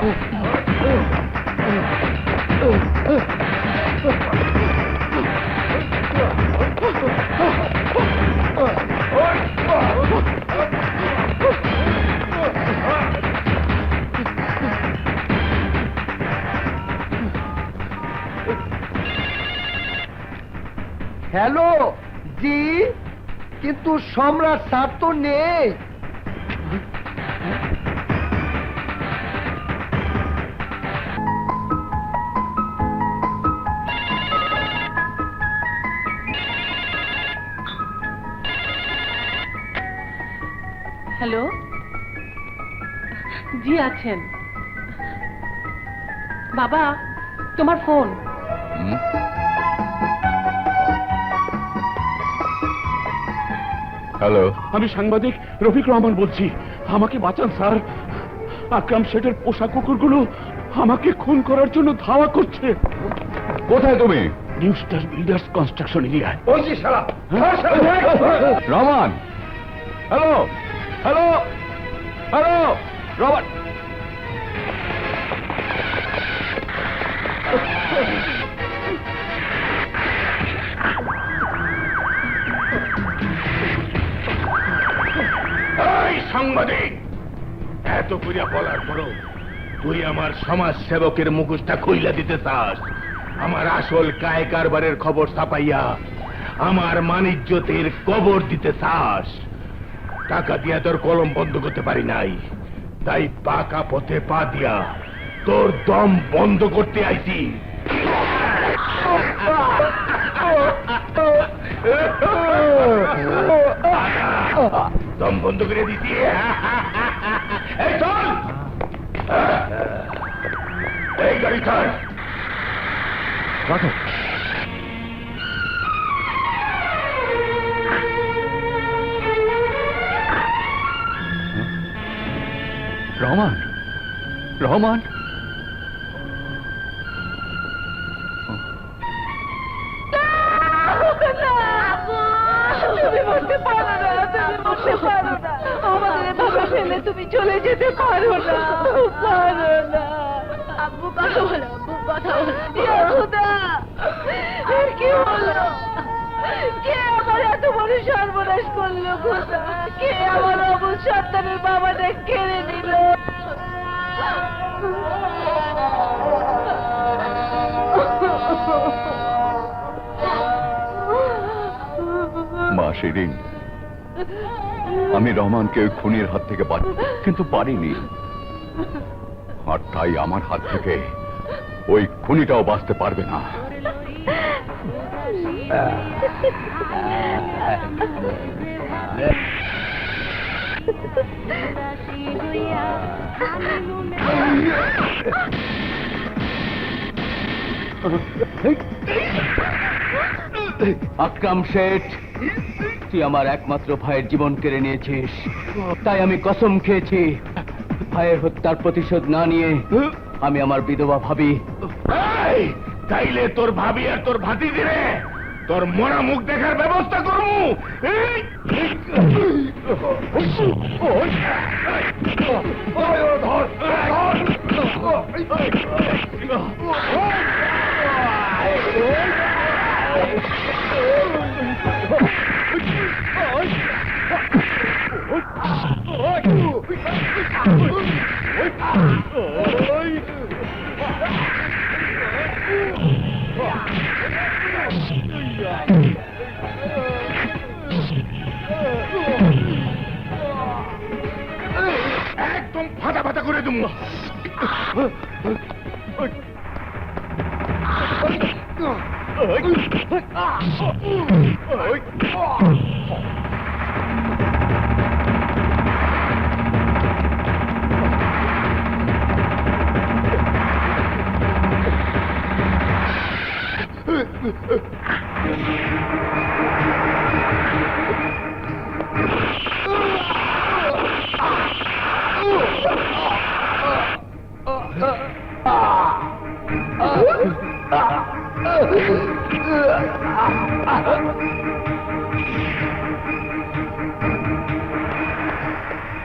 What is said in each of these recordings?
Hello জি, কিন্তু সম্রাট sir তো নেই। হ্যালো, জি আছেন বাবা, তোমার ফোন। হ্যালো, আমি সাংবাদিক রফিক রহমান বলছি। আমাকে বাঁচান স্যার, আকরাম শেঠের পোষা কুকুরগুলো আমাকে খুন করার জন্য ধাওয়া করছে। কোথায় তুমি? নিউ স্টার বিল্ডার্স কনস্ট্রাকশন এরিয়ায়। ওই যে শালা Rahman, hello hello hello, Rahman. এই সাংবাদিক, এত করিয়া বলার পরও তুই আমার সমাজ সেবকের মুখোশটা খুইলা দিতে চাস? আমার আসল কায় কারবারের খবর ছাপাইয়া আমার মানিজ্যতের কবর দিতে চাস? টাকা দিয়া তোর কলম বন্ধ করতে পারি নাই, তাই পাকা পথে পা দিয়া তোর দম বন্ধ করতে আইছি। দম বন্ধ করে দিছি। এই চল, এই গাড়ি ছাড়। রহমান, রহমান, তুমি বলতে পারো না, তুমি বলতে পারো না, আমাদের এভাবে ফেলে তুমি চলে যেতে পারো না, পারো না। আব্বু কথা বলো, আব্বু কথা বলো। ইয়া খোদা, কি হলো? কে আমার এত বড় সর্বনাশ করলো খোদা? কে আমার অবুঝ সন্তানের বাবাটা কেড়ে নিল? মা শিরিন, আমি রহমানকে ওই খুনির হাত থেকে বাঁচাতে কিন্তু পারিনি, আর তাই আমার হাত থেকে ওই খুনিটাও বাঁচতে পারবে না। আকরাম শেঠ, তুই আমার একমাত্র ভাইয়ের জীবন কেড়ে নিয়েছিস, তাই আমি কসম খেয়েছি ভাইয়ের হত্যার প্রতিশোধ না নিয়ে আমি আমার বিধবা ভাবি। তাইলে তোর ভাবি আর তোর ভাতি দিলে তোর মরা মুখ দেখার ব্যবস্থা করবো। একদম ফাটা ফাটা করে দেবো।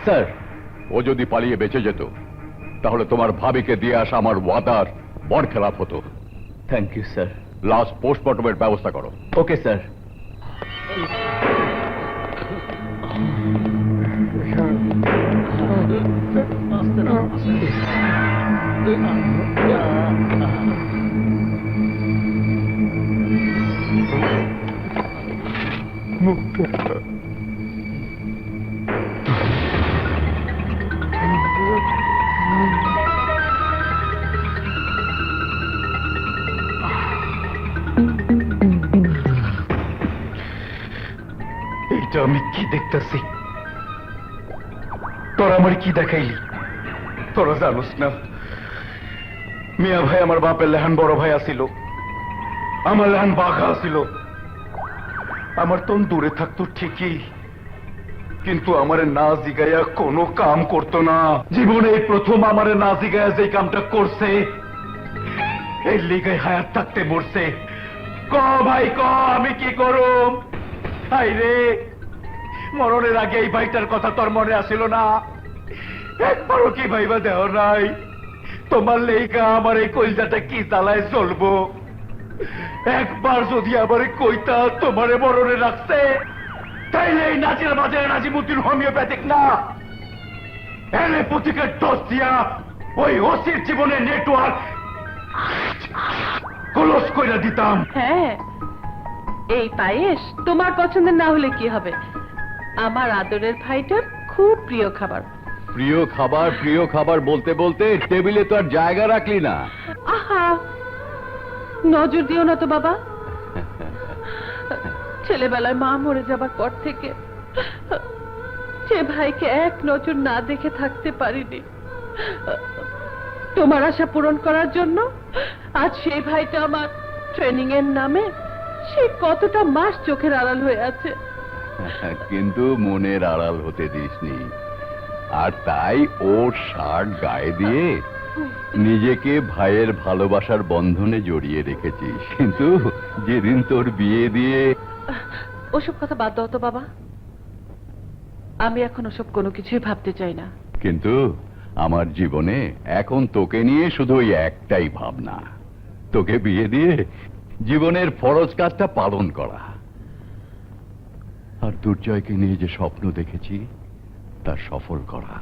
স্যার, ও যদি পালিয়ে বেঁচে যেত তাহলে তোমার ভাবিকে দিয়ে আসা আমার ওয়াদার বরখেলাপ হতো। Thank you sir. লাস্ট পোস্টমর্টমের ব্যবস্থা করো। Okay sir. এইটা আমি কি দেখতেছি? তোরা আমার কি দেখাইলি? তোরা জানোস না মিয়া ভাই আমার বাপের লেহান বড় ভাই আসিল, আমার লেহান বাঘা আসিল। আমার তন দূরে থাকতো ঠিকই, কিন্তু আমারে না জিগাইয়া কোনো কাম করতো না। জীবনে এই প্রথম আমারে না জিগাইয়া যে কামটা করছে, এই লিগাই হায়াত থাকতে মরছে। ক ভাই ক, আমি কি করুম? হাই রে, মরণের আগে এই ভাইটার কথা তোর মনে আসিল না? একবারও কি ভাইবা দেহ নাই? তোমার লেগা আমার এই কইজাটা কি জ্বালায় চলবো? একবার যদি আমারে কইতা তোমারে মরণে রাখছে, তাইলে এই নাচির বাজারে নাজিমুদ্দিন হোমিওপ্যাথিক না, এনে প্রতিকার ডোজ দিয়া ওই ওসির জীবনের নেটওয়ার্ক ক্লোজ কইরা দিতাম। হ্যাঁ, এই পায়েস তোমার পছন্দের না হলে কি হবে? আমার আদরের ভাইটার খুব প্রিয় খাবার। প্রিয় খাবার বলতে বলতে টেবিলে তো আর জায়গা রাখলি না। আহা, নজর দিও না তো বাবা। ছেলেবেলায় মা মরে যাবার পর থেকে সে ভাইকে এক নজর না দেখে থাকতে পারিনি। তোমার আশা পূরণ করার জন্য আজ সেই ভাইটা আমার ট্রেনিং এর নামে সে কতটা মাস চোখের আড়াল হয়ে আছে। কিন্তু মনের আড়াল হতে দিসনি, আর তাই ওর শার্ট গায়ে দিয়ে নিজেকে ভাইয়ের ভালোবাসার বন্ধনে জড়িয়ে রেখেছিস। কিন্তু যেদিন তোর বিয়ে দিয়ে... ওসব কথা বাদ দাও তো বাবা, আমি এখন ওসব কোনো কিছুই ভাবতে চাই না। কিন্তু আমার জীবনে এখন তোকে নিয়ে শুধু ওই একটাই ভাবনা, তোকে বিয়ে দিয়ে জীবনের ফরজ কাজটা পালন করা। আর দুর্জয়কে নিয়ে যে স্বপ্ন দেখেছি তা সফল করা।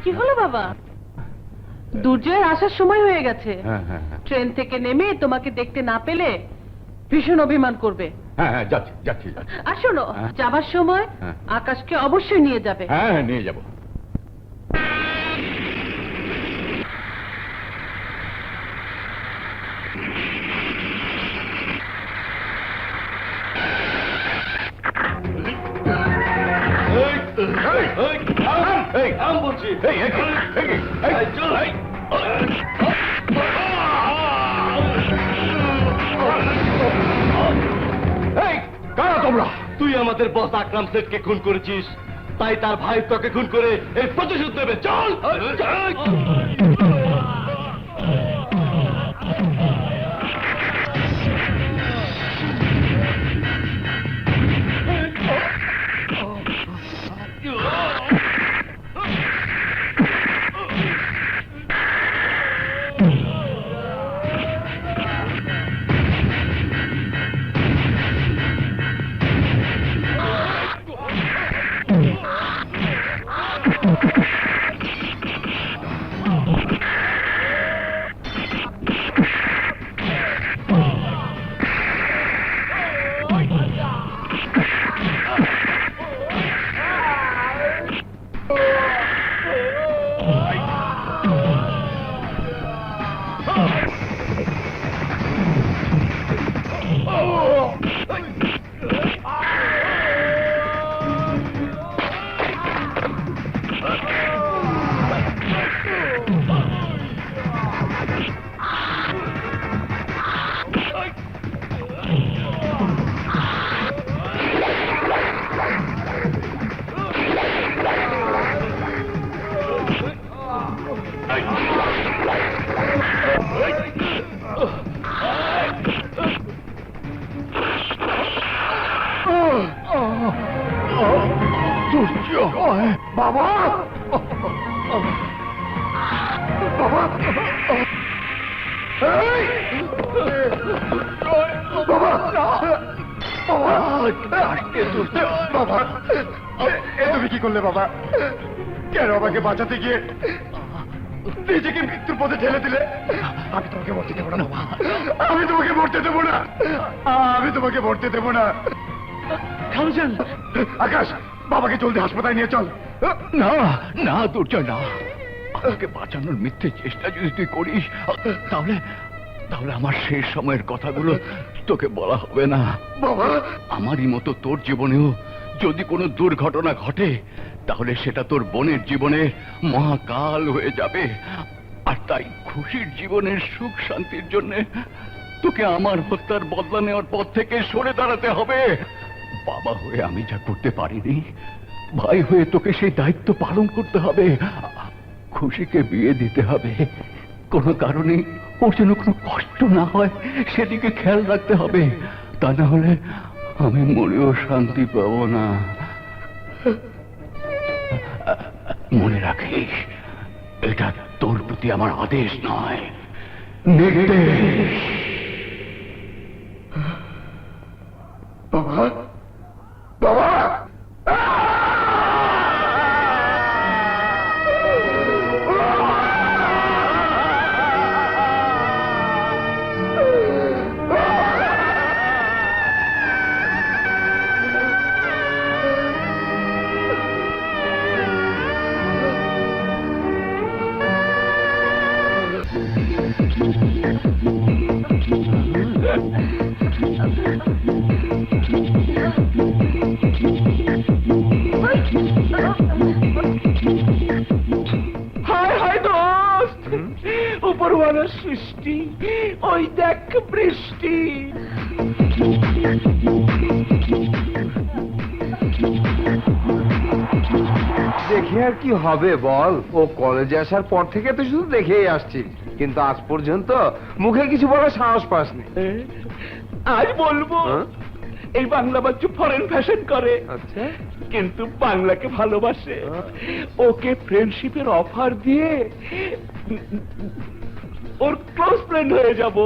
কি হলো বাবা? দুর্জয়ের আসার সময় হয়ে গেছে। হ্যাঁ হ্যাঁ হ্যাঁ ট্রেন থেকে নেমে তোমাকে দেখতে না পেলে ভীষণ অভিমান করবে। হ্যাঁ হ্যাঁ, যাচ্ছি যাচ্ছি যাচ্ছি। আর শোনো, হ্যাঁ। যাবার সময় হ্যাঁ। আকাশকে অবশ্যই নিয়ে যাবে। হ্যাঁ হ্যাঁ, নিয়ে যাবো। তোমরা, তুই আমাদের বস আকরাম শেখকে খুন করেছিস, তাই তার ভাই তোকে খুন করে এই প্রতিশোধ নেবে। চল। সূর্য বাবা বাবা এই! বাবা বাবা এ তুমি কি করলে বাবা? কেন আমাকে বাঁচাতে গিয়ে নিজেকে মৃত্যুর পথে ঠেলে দিলে? আমি তোমাকে মরতে দেবো না বাবা, আমি তোমাকে মরতে দেবো না, আমি তোমাকে মরতে দেবো না। আকাশ, বাবাকে জলদি হাসপাতালে নিয়ে চল। না না দুর্জয় না, আমাকে বাঁচানোর মিথ্যে চেষ্টা যদি তুই করিস তাহলে তাহলে আমার শেষ সময়ের কথাগুলো তোকে বলা হবে না। বাবা আমারই মতো তোর জীবনেও যদি কোনো দুর্ঘটনা ঘটে তাহলে সেটা তোর বোনের জীবনে মহাকাল হয়ে যাবে। আর তাই খুশির জীবনের সুখ শান্তির জন্য তোকে আমার হত্যার বদলা নেওয়ার পথ থেকে সরে দাঁড়াতে হবে। বাবা হয়ে আমি যা করতে পারিনি, ভাই হয়ে তোকে সেই দায়িত্ব পালন করতে হবে। খুশিকে বিয়ে দিতে হবে, কোনো কারণে ওর যেন কোনো কষ্ট না হয় সেদিকে খেয়াল রাখতে হবে, তা না হলে আমি মনেও শান্তি পাবো না। মনে রাখিস, এটা তোর প্রতি আমার আদেশ নয়, নির্দেশ। বাবা বাবা হায় হায় দোস্ত, উপরওয়ালার সৃষ্টি, ওই দেখ বৃষ্টি। দেখে আর কি হবে বল? ও কলেজে আসার পর থেকে তো শুধু দেখেই আসছি, কিন্তু আজ পর্যন্ত মুখে কিছু বলার সাহস পাসনি। আজ বলবো, হ্যাঁ? এই বাংলা বাচ্চু ফরেন ফ্যাশন করে আচ্ছা, কিন্তু বাংলাকে ভালোবাসে। ওকে ফ্রেন্ডশিপের অফার দিয়ে ওর ক্লোজ ফ্রেন্ড হয়ে যাব।